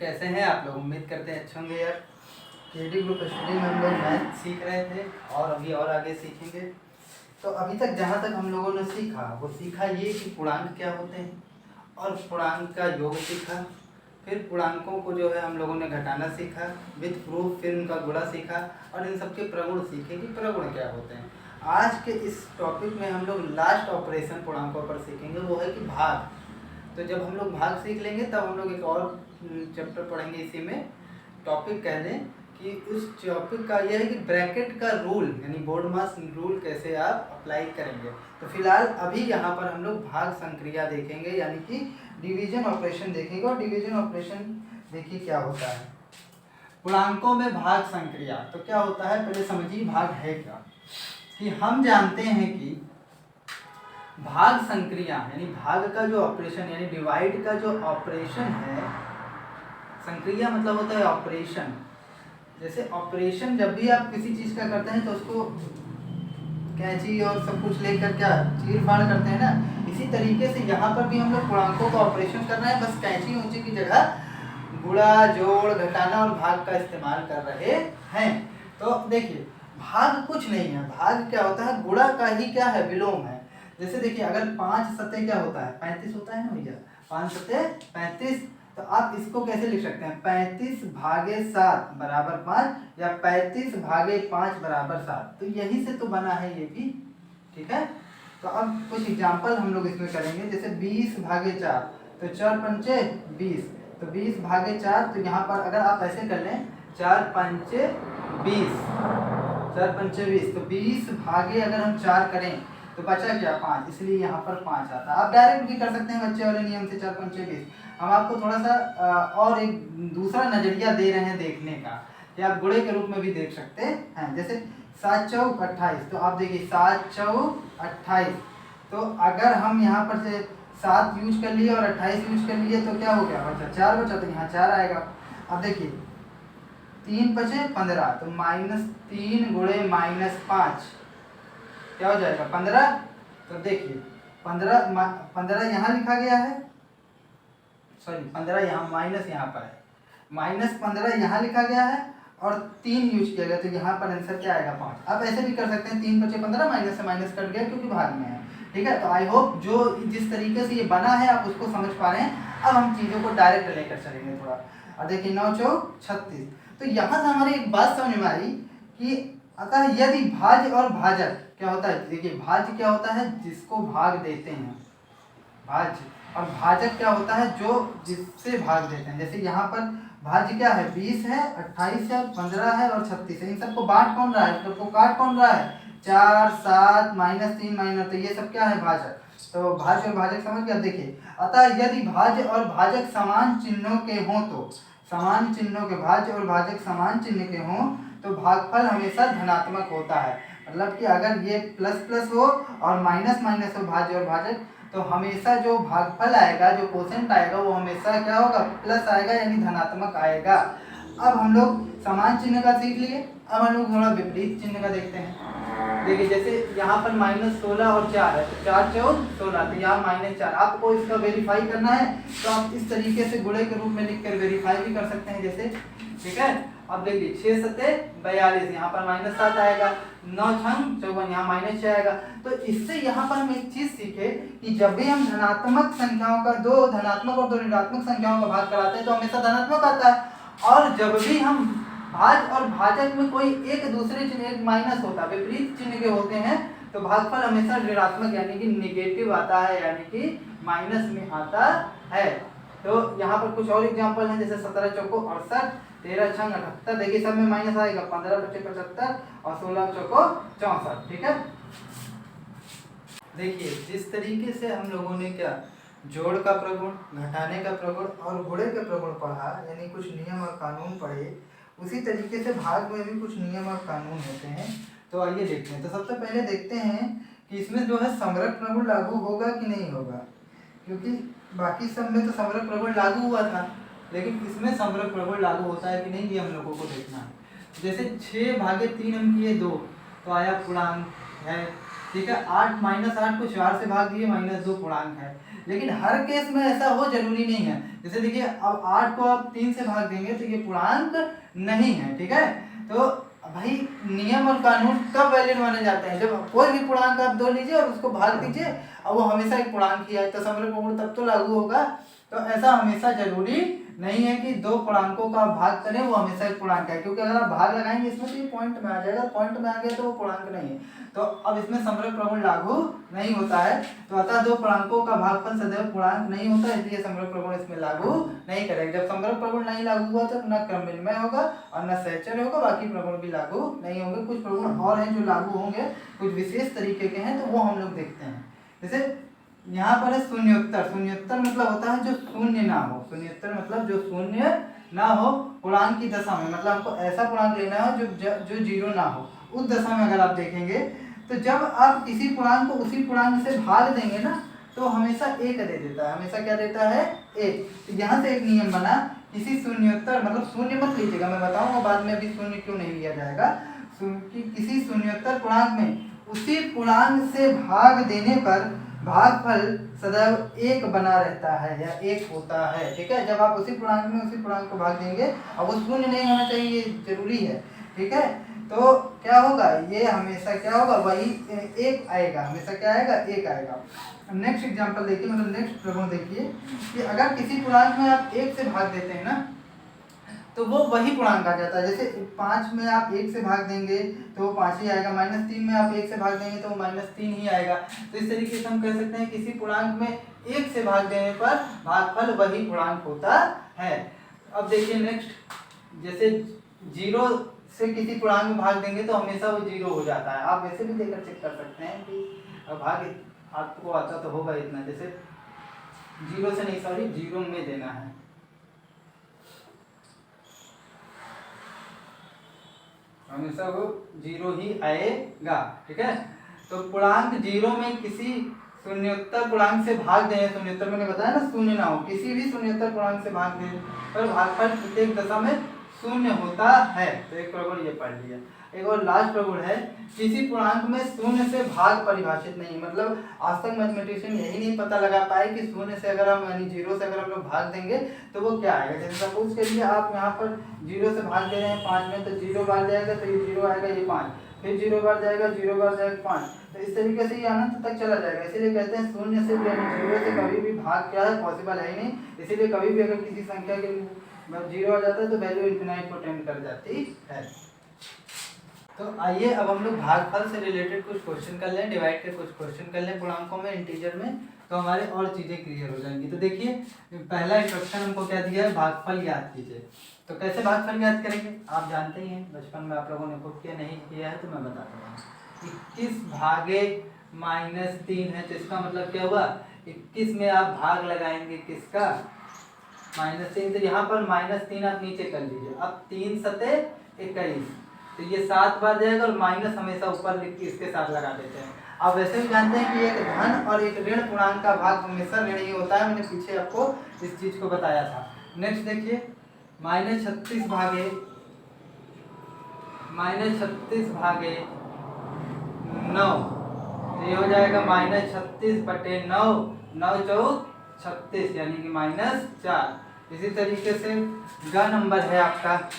कैसे हैं आप लोग? उम्मीद करते हैं अच्छे होंगे यार। केडी ग्रुप स्टडी में हम लोग मैथ सीख रहे थे और अभी और आगे सीखेंगे। तो अभी तक जहाँ तक हम लोगों ने सीखा वो सीखा ये कि पूर्णांक क्या होते हैं और पूर्णांक का योग सीखा। फिर पूर्णांकों को जो है हम लोगों ने घटाना सीखा, विद प्रूफ। फिर उनका गुणा सीखा और इन सबके प्रगुण सीखे कि प्रगुण क्या होते हैं। आज के इस टॉपिक में हम लोग लास्ट ऑपरेशन पूर्णांकों पर सीखेंगे, वो है कि भाग। तो जब हम लोग भाग सीख लेंगे तब हम लोग एक और चैप्टर पढ़ेंगे इसी में। टॉपिक कह दें कि उस टॉपिक का यह है कि ब्रैकेट का रूल यानी बोर्ड मास रूल कैसे आप अप्लाई करेंगे। तो फिलहाल अभी यहाँ पर हम लोग भाग संक्रिया देखेंगे यानी कि डिवीजन ऑपरेशन देखेंगे। और डिवीजन ऑपरेशन देखिए क्या होता है पूर्णांकों में भाग संक्रिया। तो क्या होता है पहले समझिए भाग है क्या। कि हम जानते हैं कि भाग संक्रिया यानी भाग का जो ऑपरेशन यानी डिवाइड का जो ऑपरेशन है, संक्रिया मतलब होता है ऑपरेशन। जैसे ऑपरेशन जब भी आप किसी चीज का करते हैं तो उसको कैंची और सब कुछ लेकर क्या चीर फाड़ करते हैं ना, इसी तरीके से यहाँ पर भी हम लोग पूर्णांकों का ऑपरेशन करना है, बस कैंची ऊंची की जगह गुणा जोड़ घटाना और भाग का इस्तेमाल कर रहे हैं। तो देखिए भाग कुछ नहीं है, भाग क्या होता है गुणा का ही क्या है विलोम है। जैसे देखिए अगर 5 सत्ते क्या होता है 35 होता है ना भैया, 5 सत्ते 35। तो आप इसको कैसे लिख सकते हैं 35 भागे 7 बराबर 5 या 35 भागे 5 बराबर 7। तो यही से तो बना है ये भी, ठीक है। तो अब कुछ एग्जाम्पल हम लोग इसमें करेंगे। जैसे 20 भागे 4 तो 4 पंचे 20, तो 20 भागे 4। तो यहाँ पर अगर आप ऐसे कर लें 4 पंचे 20, 4 पंचे 20, तो 20 भागे अगर हम 4 करें तो बचा क्या 5, इसलिए यहाँ पर 5 आता है। आप डायरेक्ट भी कर सकते हैं बच्चे वाले नियम से 4 पंचे 20। हम आपको थोड़ा सा और एक दूसरा नजरिया दे रहे हैं देखने का कि आप गुणे के रूप में भी देख सकते हैं। जैसे 7 चौक 28, तो आप देखिए 7 चौक 28। तो अगर हम यहाँ पर से 7 यूज कर लिए और 28 यूज कर लिए तो क्या हो गया बचा 4 बचा, तो यहाँ 4 आएगा। अब देखिए 3 बचे 15, तो -3 गुणे -5 क्या हो जाएगा 15। तो देखिए 15 यहाँ लिखा गया है, सॉरी 15 यहाँ माइनस यहाँ पर है, -15 यहाँ लिखा गया है और 3 यूज किया गया, तो यहाँ पर आंसर क्या आएगा 5। आप ऐसे भी कर सकते हैं 3 बचे 15 माइनस से माइनस कट गया क्योंकि भाग में है, ठीक है। तो आई होप जो जिस तरीके से ये बना है आप उसको समझ पा रहे हैं। अब हम चीज़ों को डायरेक्ट लेकर चलेंगे थोड़ा। और देखिए 9 चौक 36। तो यहाँ से हमारी एक बात समझ में आई कि अतः यदि भाज्य और भाजक क्या होता है। देखिए भाज्य क्या होता है जिसको भाग देते हैं भाज्य, और भाजक क्या होता है जो जिससे भाग देते हैं। जैसे यहाँ पर भाज्य क्या है 20 है, 28 है, 15 है और 36 है। इन सबको बांट कौन रहा है, सबको काट कौन रहा है 4 7 -3 माइनस, तो ये सब क्या है भाजक। तो भाज्य और भाजक समझ गया। देखिए अतः यदि भाज्य और भाजक समान चिन्हों के हों, तो समान चिन्हों के भाज्य और भाजक समान चिन्ह के हों तो भागफल हमेशा धनात्मक होता है। मतलब कि अगर ये प्लस प्लस हो और माइनस माइनस हो भाज्य और भाजक, तो हमेशा जो भागफल आएगा जो कोसेंट आएगा वो हमेशा क्या होगा प्लस आएगा यानी धनात्मक आएगा। अब हम लोग समान चिन्ह का सीख लिए, अब हम लोग थोड़ा विपरीत चिन्ह का देखते हैं। देखिए जैसे यहाँ पर -16 और 4 है, तो 4 चौक 16, तो यहाँ -4। आपको इसका वेरीफाई करना है तो आप इस तरीके से गुणे के रूप में लिखकर वेरीफाई भी कर सकते हैं जैसे, ठीक है। अब देखिए 6 सत्ते 42, यहाँ पर -7 आएगा, 9 छंग 54, यहाँ -6 आएगा। तो इससे यहाँ पर हम एक चीज सीखे कि जब भी हम धनात्मक संख्याओं का दो धनात्मक और दो ऋणात्मक संख्याओं का भाग कराते हैं तो हमेशा धनात्मक आता है। और जब भी हम भाज और भाजक में कोई एक दूसरे चिन्ह एक माइनस होता है विपरीत चिन्ह के होते हैं तो भागफल हमेशा ऋणात्मक यानी कि निगेटिव आता है यानी कि माइनस में आता है। तो यहाँ पर कुछ और एग्जांपल हैं जैसे 17 चौको 68, 13 छंग 78। देखिए सब में माइनस आएगा, 15 बचे 75 और 16 चौको 64, ठीक है। देखिए जिस तरीके से हम लोगों ने क्या जोड़ का प्रगुण घटाने का प्रगुण और गुणे का प्रगुण पढ़ा यानी कुछ नियम और कानून पढ़े, उसी तरीके से भाग में भी कुछ नियम और कानून होते हैं। तो आइए देखते हैं। तो सबसे पहले देखते हैं कि इसमें जो है समरक प्रगुण लागू होगा कि नहीं होगा, क्योंकि बाकी सब में तो समरक प्रगुण लागू हुआ था लेकिन इसमें समरक प्रगुण लागू होता है कि नहीं ये हम लोगों को देखना है। जैसे 6 भागे 3 हम किए 2, तो आया पूर्णांक है ठीक है, 8 -8 को 4 से भाग दिए, -2 पूर्णांक है। लेकिन हर केस में ऐसा हो जरूरी नहीं है। जैसे देखिए अब 8 को आप 3 से भाग देंगे तो ये पूर्णांक नहीं है। ठीक है, तो भाई नियम और कानून कब वैलिड माने जाते हैं, जब कोई भी पूर्णांक आप दो लीजिए और उसको भाग दीजिए और वो हमेशा एक पूर्णांक ही है, तो समग्र प्रगुण तब तो लागू होगा। तो ऐसा हमेशा जरूरी नहीं है कि दो पूर्णांकों का भाग करें वो हमेशा एक पूर्णांक है, क्योंकि अगर आप भाग लगाएंगे इसमें तो ये पॉइंट में आ जाएगा, पॉइंट में आ गया तो वो पूर्णांक नहीं है। तो अब इसमें समग्र प्रगुण लागू नहीं होता है। तो अतः दो पूर्णांकों का भागफल सदैव पूर्णांक नहीं होता, इसलिए समग्र प्रगुण इसमें लागू नहीं करेगा। जब समग्र प्रगुण नहीं लागू हुआ तो न क्रम विनिमय होगा और न सहचर्य होगा, बाकी प्रगुण भी लागू नहीं होंगे। कुछ प्रगुण और हैं जो लागू होंगे, कुछ विशेष तरीके के हैं, तो वो हम लोग देखते हैं। जैसे यहाँ पर है शून्योत्तर। शून्योत्तर मतलब होता है जो शून्य ना हो। शून्योत्तर मतलब जो शून्य ना हो पूर्णांक की दशा में, मतलब हमको ऐसा पूर्णांक लेना हो जो जीरो ना हो। उस दशा में अगर आप देखेंगे तो जब आप किसी पूर्णांक को उसी पूर्णांक से भाग देंगे ना तो हमेशा एक दे देता है। हमेशा क्या देता है? एक। तो यहाँ से एक नियम बना, किसी शून्योत्तर मतलब शून्य मत लीजिएगा, मैं बताऊंगा बाद में अभी शून्य क्यों नहीं लिया जाएगा। कि किसी शून्योत्तर पूर्णांक में उसी पूर्णांक से भाग देने पर भागफल सदैव एक बना रहता है या एक होता है। ठीक है, जब आप उसी पूर्णांक में उसी पूर्णांक को भाग देंगे और वो शून्य नहीं होना चाहिए, ये जरूरी है। ठीक है, तो क्या होगा, ये हमेशा क्या होगा, वही एक आएगा, हमेशा क्या आएगा? एक आएगा। नेक्स्ट एग्जांपल देखिए, मतलब नेक्स्ट प्रगुण देखिए कि अगर किसी पूर्णांक में आप एक से भाग देते हैं ना तो वो वही पूर्णांक आ जाता है। जैसे 5 में आप 1 से भाग देंगे तो वो 5 ही आएगा, -3 में आप 1 से भाग देंगे तो वो -3 ही आएगा। तो इस तरीके से हम कह सकते हैं किसी पूर्णांक में 1 से भाग देने पर भागफल वही पूर्णांक होता है। अब देखिए नेक्स्ट, जैसे 0 से किसी पूर्णांक में भाग देंगे तो हमेशा वो 0 हो जाता है। आप वैसे भी देकर चेक कर सकते हैं कि भाग आपको आता तो होगा इतना, जैसे 0 से नहीं, सॉरी 0 में देना है, हमेशा वो 0 ही आएगा। ठीक है, तो पूर्णांक 0 में किसी शून्योत्तर पूर्णांक से भाग दें, शून्योत्तर मैंने बताया ना शून्य ना हो, किसी भी शून्योत्तर पूर्णांक से भाग दें पर भागफल प्रत्येक दशा में शून्य होता है। तो एक प्रगुण ये पढ़ लिया। एक और लास्ट प्रगुण है, किसी पूर्णांक में शून्य से भाग परिभाषित नहीं। मतलब आज तक मैथमेटिशियन यही नहीं पता लगा पाए कि शून्य से अगर हम यानी 0 से अगर हम लोग भाग देंगे तो वो क्या आएगा। जैसे सपोज करिए आप यहाँ पर 0 से भाग दे रहे हैं 5 में, तो 0 बार जाएगा तो ये 0 आएगा, ये 5, फिर 0 बार जाएगा, 0 बार जाएगा 5, तो इस तरीके से ये अनंत तक चला जाएगा। इसीलिए कहते हैं शून्य से यानी 0 से कभी भी भाग क्या है, पॉसिबल है ही नहीं। इसीलिए कभी भी अगर किसी संख्या के 0 आ जाता है तो वैल्यू इन्फिनाइट को टेंड कर जाती है। तो आइए अब हम लोग भागफल से रिलेटेड कुछ क्वेश्चन कर लें, डिवाइड के कुछ क्वेश्चन कर लें पूर्णांकों में, इंटीजर में, तो हमारे और चीज़ें क्लियर हो जाएंगी। तो देखिए पहला इंस्ट्रक्शन हमको क्या दिया है, भागफल याद कीजिए। तो कैसे भागफल याद करेंगे, आप जानते ही हैं, बचपन में आप लोगों ने खुद किया, नहीं किया है तो मैं बताता हूँ। 21 भागे -3 है, तो इसका मतलब क्या हुआ, 21 में आप भाग लगाएंगे किसका, -3, तो यहाँ पर -3 आप नीचे कर लीजिए। अब 3 सते 21, तो ये 7 बार जाएगा और माइनस हमेशा ऊपर लिख के इसके साथ लगा देते हैं। आप वैसे भी जानते हैं कि एक धन और एक ऋण पूर्णांक का भाग हमेशा ऋण ही होता है, मैंने पीछे आपको इस चीज को बताया था। नेक्स्ट देखिए -36 भागे -9, तो ये हो जाएगा -36/9, 9 चौक 36 यानी कि -4। इसी तरीके से ग नंबर है आपका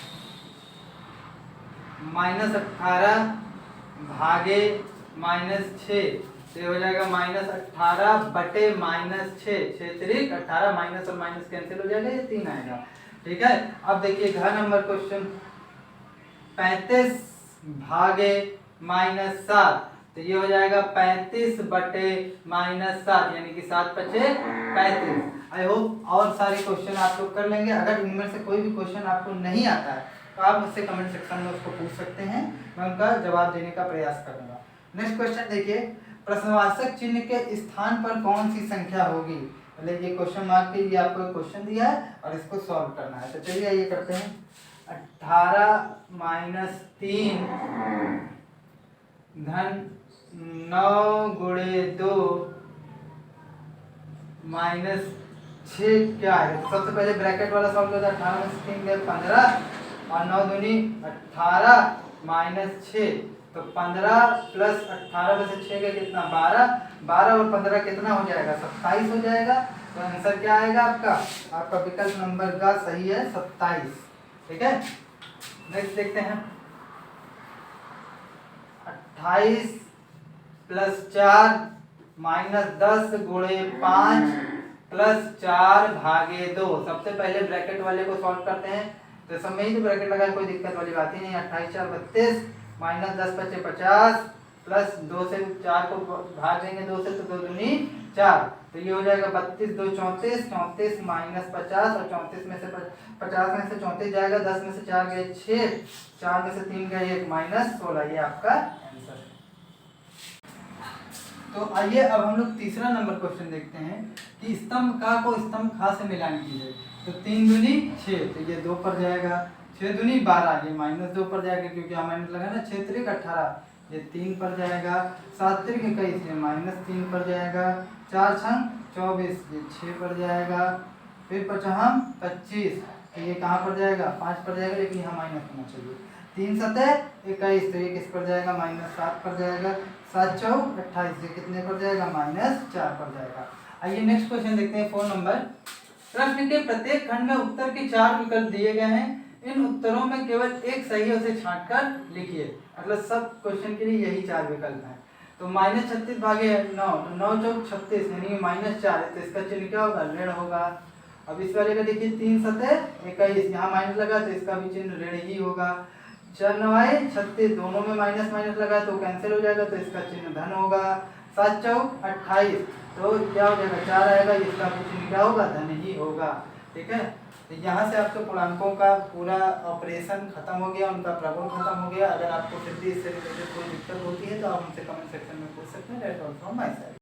-18 भागे -6, तो ये हो जाएगा -18/-6, 6 3 18, माइनस और माइनस कैंसिल हो जाएगा, ये 3 आएगा। ठीक है, अब देखिए घ नंबर क्वेश्चन 35 भागे -7, तो ये हो जाएगा 35/-7 यानी कि 7 5 35। आई होप और सारे क्वेश्चन आप लोग कर लेंगे। अगर इनमें से कोई भी क्वेश्चन आपको नहीं आता है तो आप मुझसे कमेंट सेक्शन में उसको पूछ सकते हैं, मैं उनका जवाब देने का प्रयास करूंगा। नेक्स्ट क्वेश्चन देखिए, प्रश्नवाचक चिन्ह के स्थान पर कौन सी संख्या होगी। मतलब ये क्वेश्चन मार्क के लिए आपको क्वेश्चन दिया है और इसको सॉल्व करना है। तो चलिए आइए करते हैं। 18 - 3 धन 9 गुणे 2 -6 क्या है। तो सबसे पहले ब्रैकेट वाला सॉल्व करते हैं। 18 में 3 गए 15 और 9 दूनी 18 -6, तो 15 प्लस 18 में से 6 का कितना 12, 12 और 15 कितना हो जाएगा 27 हो जाएगा। तो आंसर क्या आएगा आपका विकल्प नंबर का सही है 27। ठीक है, नेक्स्ट देखते हैं। 28 प्लस 4 माइनस 10 गुणे 5 प्लस 4 भागे 2। सबसे पहले ब्रैकेट वाले को सॉल्व करते हैं। तो सब में ही तो ब्रैकेट लगा, कोई दिक्कत वाली बात ही नहीं। 28 4 32 माइनस 10 5 50 प्लस 2 से 4 को भाग देंगे 2 से तो 2 दूनी 4, तो ये हो जाएगा 32 2 34, 34 माइनस 50 और 34 में से 50 में से 34 जाएगा, 10 में से 4 गए 6, 4 में से 3 गए 1 माइनस 16। ये आपका आंसर है। तो आइए अब हम लोग तीसरा नंबर क्वेश्चन देखते हैं कि स्तंभ का को स्तंभ खा से मिलान कीजिए। तो 3 दूनी 6, तो ये 2 पर जाएगा, 6 दूनी 12, ये माइनस 2 पर जाएगा क्योंकि यहाँ माइनस लगा ना, 6 त्रिक 18, ये 3 पर जाएगा, 7 त्रिक 21, ये माइनस 3 पर जाएगा, 4 छंग 24, ये 6 पर जाएगा, फिर 55 25, तो ये कहाँ पर जाएगा 5 पर जाएगा, लेकिन यहाँ माइनस होना चाहिए। 3 सतह 21, तो ये किस पर जाएगा माइनस 7 पर जाएगा, 7 चौक 28, ये कितने पर जाएगा माइनस 4 पर जाएगा। आइए नेक्स्ट क्वेश्चन देखते हैं 4 नंबर। प्रश्न के प्रत्येक खंड में उत्तर के 4 विकल्प दिए गए हैं, इन उत्तरों में केवल एक सही है, उसे छांटकर लिखिए। मतलब सब क्वेश्चन के लिए यही 4 विकल्प हैं। तो माइनस 36 भागे 9, तो 9 चौक 36 यानी माइनस 4 है, तो इसका चिन्ह क्या होगा ऋण होगा। अब इस वाले का देखिए 3 सतह 21, यहाँ माइनस लगा तो इसका भी चिन्ह ऋण ही होगा। 4 9 36, दोनों में माइनस माइनस लगा तो कैंसिल हो जाएगा, तो इसका चिन्ह धन होगा। 7 चौक 28, तो क्या हो जाएगा 4 आएगा, इसका भी चिन्ह क्या होगा धन ही होगा। ठीक है, तो यहाँ से आपके पूर्णांकों का पूरा ऑपरेशन खत्म हो गया, उनका प्रगुण खत्म हो गया। अगर आपको फिर भी इससे रिलेटेड कोई दिक्कत होती है तो आप हमसे कमेंट सेक्शन में पूछ सकते हैं। That's all from my side.